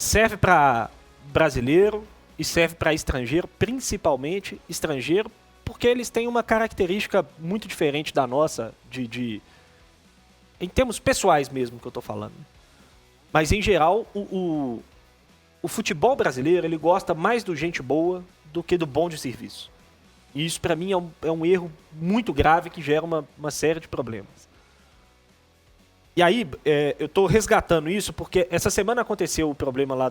serve para brasileiro e serve para estrangeiro, principalmente estrangeiro, porque eles têm uma característica muito diferente da nossa, em termos pessoais mesmo que eu tô falando. Mas, em geral, o futebol brasileiro, ele gosta mais do gente boa do que do bom de serviço. E isso, para mim, é um erro muito grave que gera uma série de problemas. E aí, eu tô resgatando isso porque essa semana aconteceu o problema lá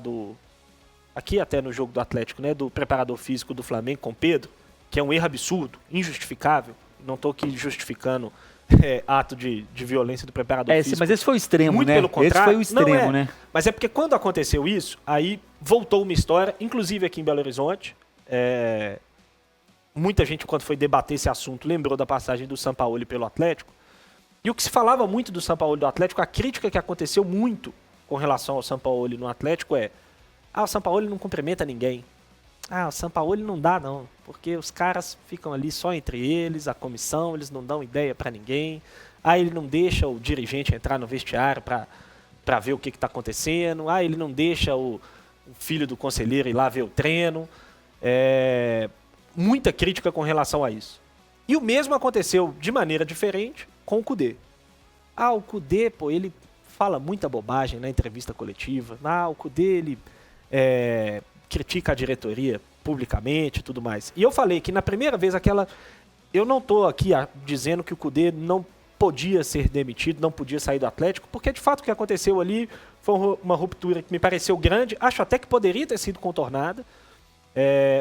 aqui até no jogo do Atlético, né? Do preparador físico do Flamengo com o Pedro, que é um erro absurdo, injustificável. Não tô aqui justificando ato de violência do preparador físico. Mas esse foi o extremo, muito né? Pelo contrário. Esse foi o extremo, né? Mas é porque quando aconteceu isso, aí voltou uma história, inclusive aqui em Belo Horizonte. Muita gente, quando foi debater esse assunto, lembrou da passagem do Sampaoli pelo Atlético. E o que se falava muito do Sampaoli do Atlético, a crítica que aconteceu muito com relação ao Sampaoli no Atlético o Sampaoli não cumprimenta ninguém. O Sampaoli não dá não, porque os caras ficam ali só entre eles, a comissão, eles não dão ideia pra ninguém. Ele não deixa o dirigente entrar no vestiário pra ver o que tá acontecendo. Ele não deixa o filho do conselheiro ir lá ver o treino. Muita crítica com relação a isso. E o mesmo aconteceu de maneira diferente com o Kudê. O Kudê, ele fala muita bobagem na entrevista coletiva. O Kudê, ele critica a diretoria publicamente e tudo mais. E eu falei que na primeira vez eu não tô aqui dizendo que o Kudê não podia ser demitido, não podia sair do Atlético, porque de fato o que aconteceu ali foi uma ruptura que me pareceu grande, acho até que poderia ter sido contornada,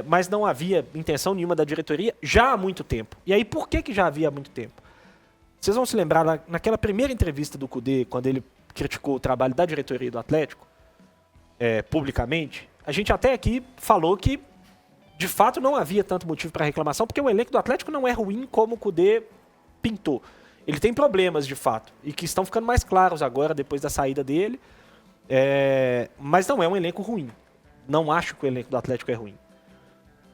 mas não havia intenção nenhuma da diretoria já há muito tempo. E aí por que já havia há muito tempo? Vocês vão se lembrar, naquela primeira entrevista do Kudê, quando ele criticou o trabalho da diretoria do Atlético, publicamente, a gente até aqui falou que, de fato, não havia tanto motivo para reclamação, porque o elenco do Atlético não é ruim como o Kudê pintou. Ele tem problemas, de fato, e que estão ficando mais claros agora, depois da saída dele, mas não é um elenco ruim. Não acho que o elenco do Atlético é ruim.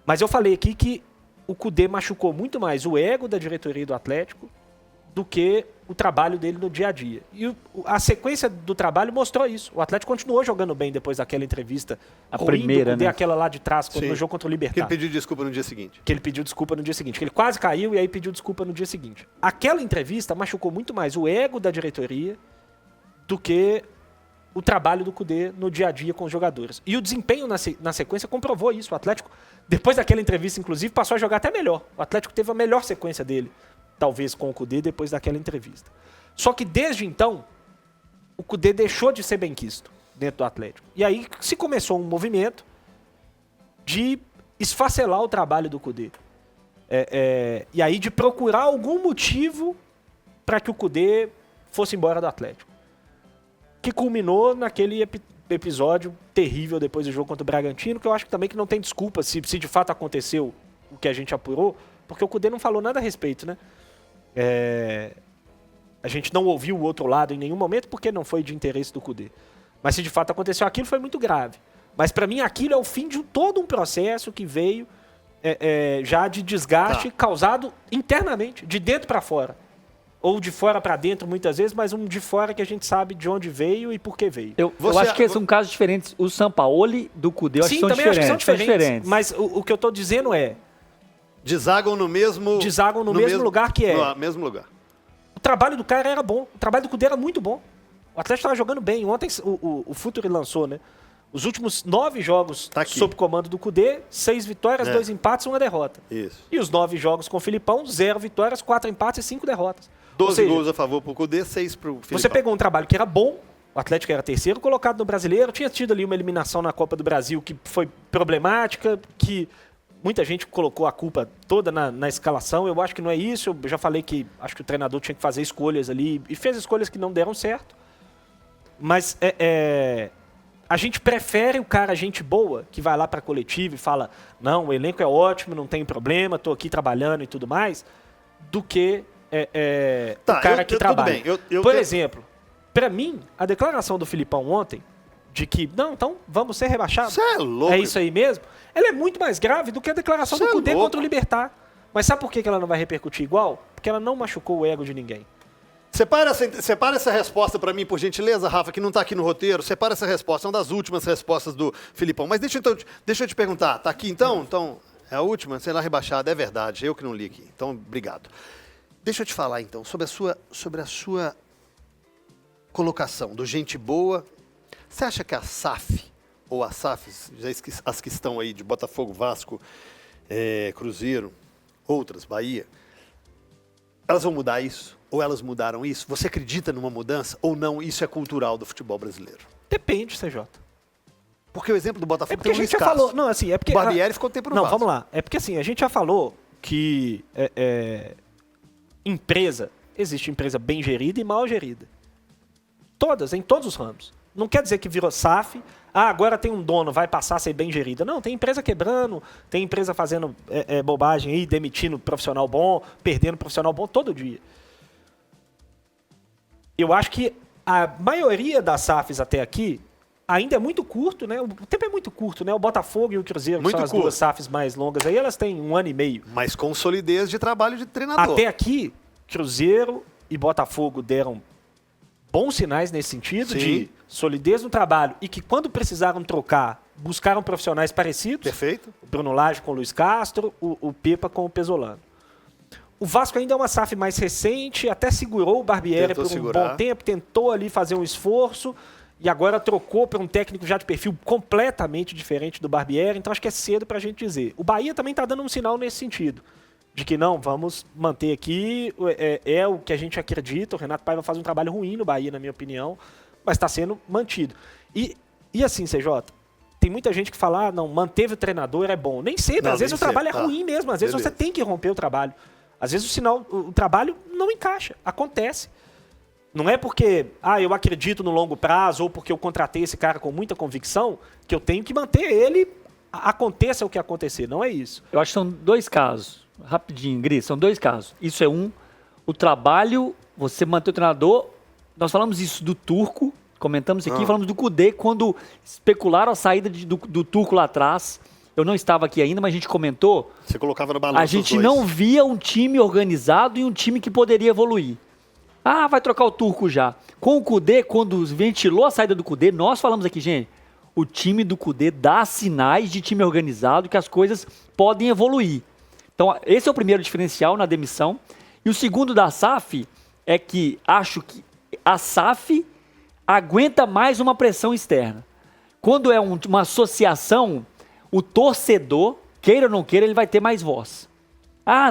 Mas eu falei aqui que o Kudê machucou muito mais o ego da diretoria do Atlético do que o trabalho dele no dia a dia. E a sequência do trabalho mostrou isso. O Atlético continuou jogando bem depois daquela entrevista. A primeira, Kudê, né? Aquela lá de trás, no jogo contra o Libertad. Que ele pediu desculpa no dia seguinte. Que ele quase caiu e aí pediu desculpa no dia seguinte. Aquela entrevista machucou muito mais o ego da diretoria do que o trabalho do Kudê no dia a dia com os jogadores. E o desempenho na sequência comprovou isso. O Atlético, depois daquela entrevista, inclusive, passou a jogar até melhor. O Atlético teve a melhor sequência dele, talvez com o Kudê, depois daquela entrevista. Só que desde então, o Kudê deixou de ser benquisto dentro do Atlético. E aí se começou um movimento de esfacelar o trabalho do Kudê. E aí de procurar algum motivo para que o Kudê fosse embora do Atlético. Que culminou naquele episódio terrível depois do jogo contra o Bragantino, que eu acho que também que não tem desculpa se de fato aconteceu o que a gente apurou, porque o Kudê não falou nada a respeito, né? A gente não ouviu o outro lado em nenhum momento porque não foi de interesse do Kudê. Mas se de fato aconteceu aquilo, foi muito grave. Mas para mim aquilo é o fim de todo um processo que veio já de desgaste causado internamente, de dentro para fora. Ou de fora para dentro, muitas vezes, mas um de fora que a gente sabe de onde veio e por que veio. Eu acho que são casos diferentes. O Sampaoli do Kudê, eu acho que são também diferentes. Acho que são diferentes. Mas o que eu estou dizendo desagam no mesmo lugar que é. No mesmo lugar. O trabalho do cara era bom. O trabalho do Kudê era muito bom. O Atlético estava jogando bem. Ontem o Futuri lançou, né? Os últimos 9 jogos sob comando do Kudê, 6 vitórias, 2 empates e 1 derrota. Isso. E os 9 jogos com o Filipão, 0 vitórias, 4 empates e 5 derrotas. 12 gols a favor pro Kudê, 6 pro Filipão. Você pegou um trabalho que era bom, o Atlético era terceiro colocado no Brasileiro, tinha tido ali uma eliminação na Copa do Brasil que foi problemática, que muita gente colocou a culpa toda na escalação. Eu acho que não é isso, eu já falei que acho que o treinador tinha que fazer escolhas ali, e fez escolhas que não deram certo. Mas a gente prefere o cara gente boa, que vai lá pra coletiva e fala, não, o elenco é ótimo, não tem problema, tô aqui trabalhando e tudo mais, do que o cara que trabalha. Por exemplo, pra mim, a declaração do Filipão ontem, de que, não, então vamos ser rebaixados. Você é louco. É isso aí mesmo. Ela é muito mais grave do que a declaração do Kudê contra o Libertad. Mas sabe por que ela não vai repercutir igual? Porque ela não machucou o ego de ninguém. Separa essa resposta para mim, por gentileza, Rafa, que não está aqui no roteiro. Separa essa resposta, é uma das últimas respostas do Filipão. Mas deixa eu te perguntar, tá aqui então? Então, é a última, sei lá, rebaixada, é verdade, eu que não li aqui. Então, obrigado. Deixa eu te falar então sobre a sua colocação do gente boa. Você acha que a SAF, ou as SAFs, as que estão aí de Botafogo, Vasco, Cruzeiro, outras, Bahia, elas vão mudar isso? Ou elas mudaram isso? Você acredita numa mudança ou não? Isso é cultural do futebol brasileiro? Depende, CJ. Porque o exemplo do Botafogo porque tem a gente já falou. Não, assim, é porque. O Barbieri ficou tempo no Não, Vasco. vamos lá. É porque assim, a gente já falou que empresa, existe empresa bem gerida e mal gerida. Todas, em todos os ramos. Não quer dizer que virou SAF, agora tem um dono, vai passar a ser bem gerida. Não, tem empresa quebrando, tem empresa fazendo bobagem aí, demitindo profissional bom, perdendo profissional bom todo dia. Eu acho que a maioria das SAFs até aqui ainda é muito curto, né? O tempo é muito curto, né? O Botafogo e o Cruzeiro, que são as duas SAFs mais longas aí, elas têm 1 ano e meio. Mas com solidez de trabalho de treinador. Até aqui, Cruzeiro e Botafogo deram bons sinais nesse sentido, Sim. de solidez no trabalho, e que quando precisaram trocar, buscaram profissionais parecidos. Perfeito. O Bruno Lage com o Luiz Castro, o Pepa com o Pesolano. O Vasco ainda é uma SAF mais recente, até segurou o Barbieri por um bom tempo, tentou ali fazer um esforço e agora trocou por um técnico já de perfil completamente diferente do Barbieri, então acho que é cedo para a gente dizer. O Bahia também está dando um sinal nesse sentido, de que não, vamos manter aqui, é o que a gente acredita, o Renato Paiva faz um trabalho ruim no Bahia, na minha opinião, mas está sendo mantido. E assim, CJ, tem muita gente que fala, não, manteve o treinador, é bom. Nem sempre, às vezes o trabalho é ruim mesmo, às vezes você tem que romper o trabalho. Às vezes o trabalho não encaixa, acontece. Não é porque eu acredito no longo prazo ou porque eu contratei esse cara com muita convicção que eu tenho que manter ele, aconteça o que acontecer. Não é isso. Eu acho que são 2 casos. Rapidinho, Gris, são 2 casos. Isso é o trabalho, você manter o treinador. Nós falamos isso do Turco, comentamos aqui, falamos do Cudê, quando especularam a saída do Turco lá atrás. Eu não estava aqui ainda, mas a gente comentou. Você colocava no balanço. A gente não via um time organizado e um time que poderia evoluir. Vai trocar o Turco já. Com o Cudê, quando ventilou a saída do Cudê, nós falamos aqui, gente, o time do Cudê dá sinais de time organizado que as coisas podem evoluir. Então, esse é o primeiro diferencial na demissão. E o segundo da SAF é que acho que a SAF aguenta mais uma pressão externa. Quando é uma associação, o torcedor, queira ou não queira, ele vai ter mais voz.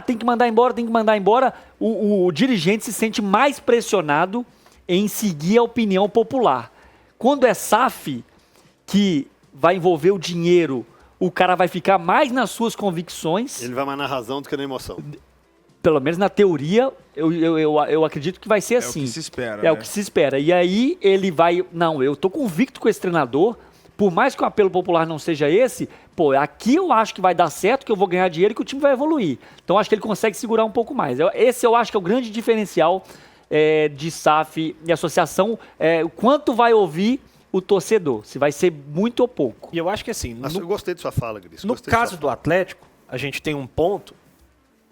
Tem que mandar embora, tem que mandar embora. O dirigente se sente mais pressionado em seguir a opinião popular. Quando é SAF, que vai envolver o dinheiro, o cara vai ficar mais nas suas convicções. Ele vai mais na razão do que na emoção. Pelo menos na teoria, eu acredito que vai ser assim. É o que se espera. É o que se espera. E aí ele vai... Não, eu tô convicto com esse treinador. Por mais que o apelo popular não seja esse, aqui eu acho que vai dar certo, que eu vou ganhar dinheiro e que o time vai evoluir. Então acho que ele consegue segurar um pouco mais. Esse eu acho que é o grande diferencial de SAF e associação. O quanto vai ouvir o torcedor, se vai ser muito ou pouco. E eu acho que assim... Mas eu gostei de sua fala, Gris. No caso do Atlético, a gente tem um ponto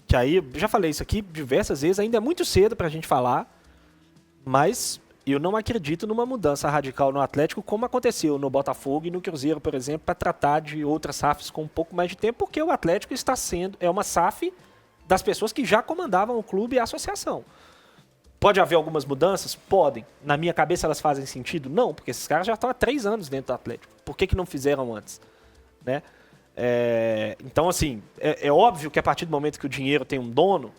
que aí, já falei isso aqui diversas vezes, ainda é muito cedo pra gente falar, mas eu não acredito numa mudança radical no Atlético como aconteceu no Botafogo e no Cruzeiro, por exemplo, para tratar de outras SAFs com um pouco mais de tempo, porque o Atlético está sendo, uma SAF das pessoas que já comandavam o clube e a associação. Pode haver algumas mudanças? Podem. Na minha cabeça elas fazem sentido? Não, porque esses caras já estão há 3 anos dentro do Atlético. Por que não fizeram antes? Né? Então, assim, é óbvio que a partir do momento que o dinheiro tem um dono,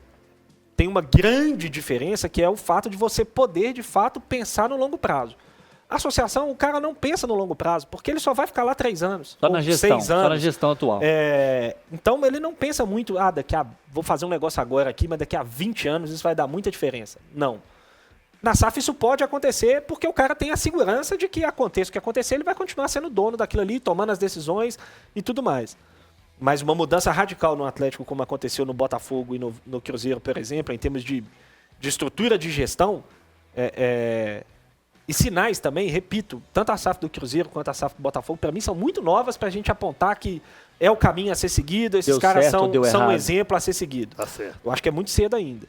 tem uma grande diferença, que é o fato de você poder, de fato, pensar no longo prazo. A associação, o cara não pensa no longo prazo, porque ele só vai ficar lá 3 anos, só na gestão, 6 anos. Só na gestão atual. Então, ele não pensa muito, vou fazer um negócio agora aqui, mas daqui a 20 anos isso vai dar muita diferença. Não. Na SAF isso pode acontecer porque o cara tem a segurança de que aconteça o que acontecer, ele vai continuar sendo dono daquilo ali, tomando as decisões e tudo mais. Mas uma mudança radical no Atlético, como aconteceu no Botafogo e no Cruzeiro, por exemplo, em termos de estrutura de gestão, e sinais também, repito, tanto a SAF do Cruzeiro quanto a SAF do Botafogo, para mim, são muito novas para a gente apontar que é o caminho a ser seguido, esses caras são um exemplo a ser seguido. Tá certo. Eu acho que é muito cedo ainda.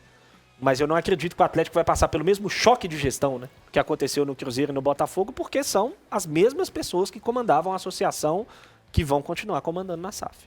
Mas eu não acredito que o Atlético vai passar pelo mesmo choque de gestão, né, que aconteceu no Cruzeiro e no Botafogo, porque são as mesmas pessoas que comandavam a associação que vão continuar comandando na SAF.